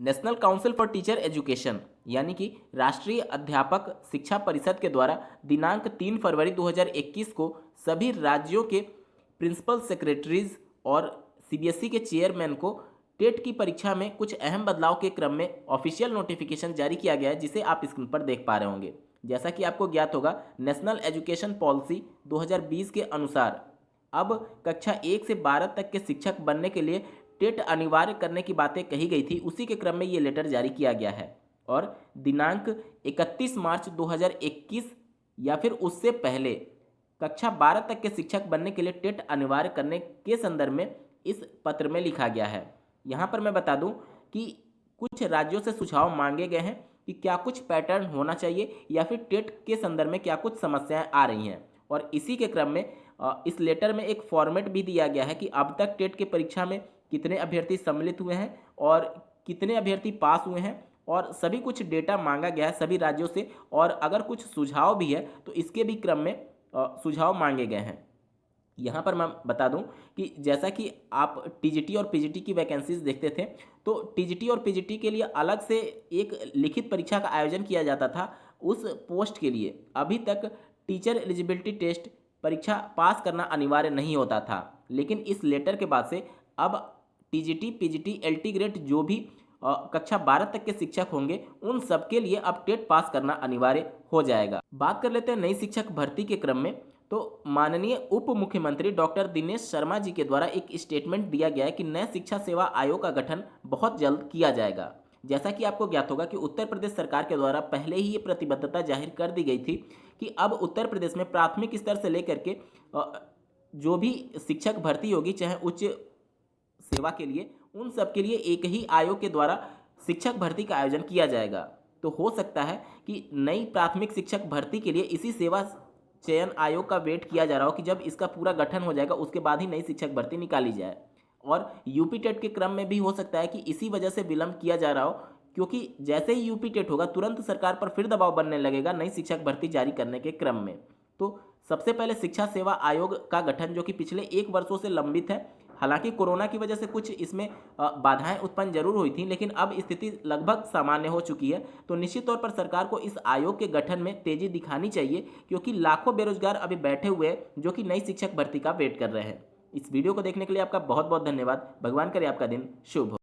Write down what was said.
National council for teacher education यानी कि राष्ट्रीय अध्यापक शिक्षा परिषद के द्वारा दिनांक 3 फरवरी 2021 को सभी राज्यों के प्रिंसिपल सेक्रेटरीज और सीबीएसई के चेयरमैन को टेट की परीक्षा में कुछ अहम बदलाव के क्रम में ऑफिशियल नोटिफिकेशन जारी किया गया है, जिसे आप स्क्रीन पर देख पा रहे होंगे। जैसा कि आपको ज्ञात होगा, नेशनल एजुकेशन पॉलिसी 2020 के अनुसार अब कक्षा 1 से 12 तक के शिक्षक बनने के लिए टेट अनिवार्य करने की बातें कही गई थी। उसी के क्रम में ये लेटर जारी किया गया है और दिनांक 31 मार्च 2021 या फिर उससे पहले कक्षा 12 तक के शिक्षक बनने के लिए टेट अनिवार्य करने के संदर्भ में इस पत्र में लिखा गया है। यहाँ पर मैं बता दूं कि कुछ राज्यों से सुझाव मांगे गए हैं कि क्या कुछ पैटर्न होना चाहिए या फिर टेट के संदर्भ में क्या कुछ समस्याएं आ रही हैं। और इसी के क्रम में इस लेटर में एक फॉर्मेट भी दिया गया है कि अब तक टेट की परीक्षा में कितने अभ्यर्थी सम्मिलित हुए हैं और कितने अभ्यर्थी पास हुए हैं, और सभी कुछ डेटा मांगा गया है सभी राज्यों से। और अगर कुछ सुझाव भी है तो इसके भी क्रम में सुझाव मांगे गए हैं। यहाँ पर मैं बता दूं कि जैसा कि आप टीजीटी और पीजीटी की वैकेंसीज देखते थे, तो टीजीटी और पीजीटी के लिए अलग से एक लिखित परीक्षा का आयोजन किया जाता था। उस पोस्ट के लिए अभी तक टीचर एलिजिबिलिटी टेस्ट परीक्षा पास करना अनिवार्य नहीं होता था, लेकिन इस लेटर के बाद से अब टीजीटी पीजीटी एलटी ग्रेड जो भी कक्षा 12 तक के शिक्षक होंगे उन सबके लिए अब टेट पास करना अनिवार्य हो जाएगा। बात कर लेते हैं नई शिक्षक भर्ती के क्रम में। तो माननीय उप मुख्यमंत्री डॉक्टर दिनेश शर्मा जी के द्वारा एक स्टेटमेंट दिया गया है कि नए शिक्षा सेवा आयोग का गठन बहुत जल्द किया जाएगा। जैसा कि आपको ज्ञात होगा कि उत्तर प्रदेश सरकार के द्वारा पहले ही ये प्रतिबद्धता जाहिर कर दी गई थी कि अब उत्तर प्रदेश में प्राथमिक स्तर से लेकर के जो भी शिक्षक भर्ती होगी, चाहे उच्च सेवा के लिए, उन सब के लिए एक ही आयोग के द्वारा शिक्षक भर्ती का आयोजन किया जाएगा। तो हो सकता है कि नई प्राथमिक शिक्षक भर्ती के लिए इसी सेवा चयन आयोग का वेट किया जा रहा हो कि जब इसका पूरा गठन हो जाएगा उसके बाद ही नई शिक्षक भर्ती निकाली जाए। और यूपी टेट के क्रम में भी हो सकता है कि इसी वजह से विलंब किया जा रहा हो, क्योंकि जैसे ही यूपी टेट होगा तुरंत सरकार पर फिर दबाव बनने लगेगा नई शिक्षक भर्ती जारी करने के क्रम में। तो सबसे पहले शिक्षा सेवा आयोग का गठन, जो कि पिछले 1 वर्षों से लंबित है, हालांकि कोरोना की वजह से कुछ इसमें बाधाएं उत्पन्न जरूर हुई थी, लेकिन अब स्थिति लगभग सामान्य हो चुकी है। तो निश्चित तौर पर सरकार को इस आयोग के गठन में तेजी दिखानी चाहिए, क्योंकि लाखों बेरोजगार अभी बैठे हुए हैं जो कि नई शिक्षक भर्ती का वेट कर रहे हैं। इस वीडियो को देखने के लिए आपका बहुत बहुत धन्यवाद। भगवान करे आपका दिन शुभ हो।